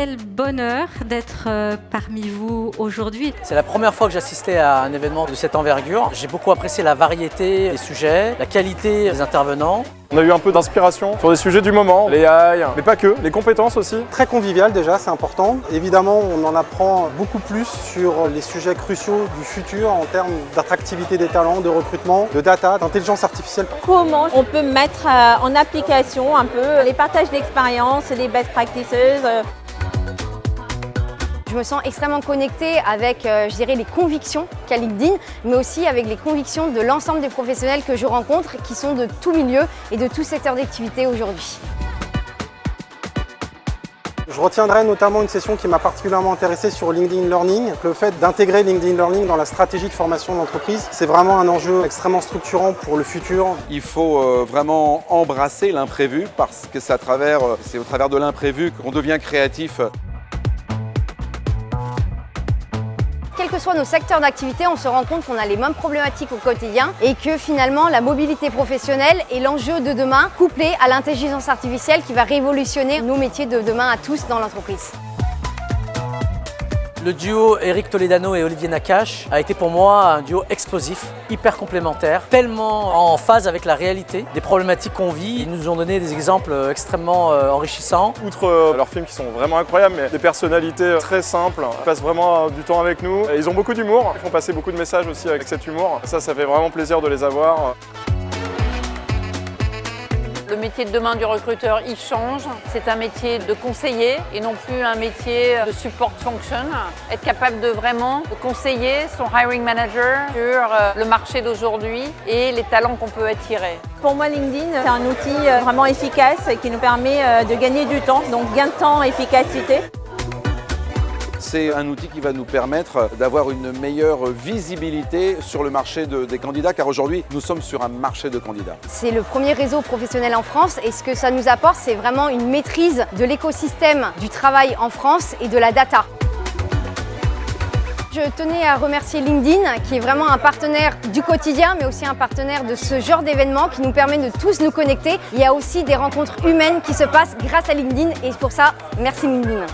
quel bonheur d'être parmi vous aujourd'hui. C'est la première fois que j'assistais à un événement de cette envergure. J'ai beaucoup apprécié la variété des sujets, la qualité des intervenants. On a eu un peu d'inspiration sur des sujets du moment, les AI, mais pas que, les compétences aussi. Très convivial déjà, c'est important. Évidemment, on en apprend beaucoup plus sur les sujets cruciaux du futur en termes d'attractivité des talents, de recrutement, de data, d'intelligence artificielle. Comment on peut mettre en application un peu les partages d'expériences, les best practices. Je me sens extrêmement connectée avec, je dirais, les convictions qu'a LinkedIn, mais aussi avec les convictions de l'ensemble des professionnels que je rencontre, qui sont de tout milieu et de tout secteur d'activité aujourd'hui. Je retiendrai notamment une session qui m'a particulièrement intéressé sur LinkedIn Learning. Le fait d'intégrer LinkedIn Learning dans la stratégie de formation de l'entreprise, c'est vraiment un enjeu extrêmement structurant pour le futur. Il faut vraiment embrasser l'imprévu parce que c'est au travers de l'imprévu qu'on devient créatif. Quels que soient nos secteurs d'activité, on se rend compte qu'on a les mêmes problématiques au quotidien et que finalement la mobilité professionnelle est l'enjeu de demain, couplé à l'intelligence artificielle qui va révolutionner nos métiers de demain à tous dans l'entreprise. Le duo Eric Toledano et Olivier Nakache a été pour moi un duo explosif, hyper complémentaire, tellement en phase avec la réalité des problématiques qu'on vit. Ils nous ont donné des exemples extrêmement enrichissants. Outre leurs films qui sont vraiment incroyables, mais des personnalités très simples, ils passent vraiment du temps avec nous. Et ils ont beaucoup d'humour, ils font passer beaucoup de messages aussi avec cet humour. Ça fait vraiment plaisir de les avoir. Le métier de demain du recruteur, il change. C'est un métier de conseiller et non plus un métier de support function. Être capable de vraiment conseiller son hiring manager sur le marché d'aujourd'hui et les talents qu'on peut attirer. Pour moi, LinkedIn, c'est un outil vraiment efficace qui nous permet de gagner du temps, donc gain de temps, efficacité. C'est un outil qui va nous permettre d'avoir une meilleure visibilité sur le marché des candidats, car aujourd'hui, nous sommes sur un marché de candidats. C'est le premier réseau professionnel en France et ce que ça nous apporte, c'est vraiment une maîtrise de l'écosystème du travail en France et de la data. Je tenais à remercier LinkedIn, qui est vraiment un partenaire du quotidien, mais aussi un partenaire de ce genre d'événement qui nous permet de tous nous connecter. Il y a aussi des rencontres humaines qui se passent grâce à LinkedIn et pour ça, merci LinkedIn.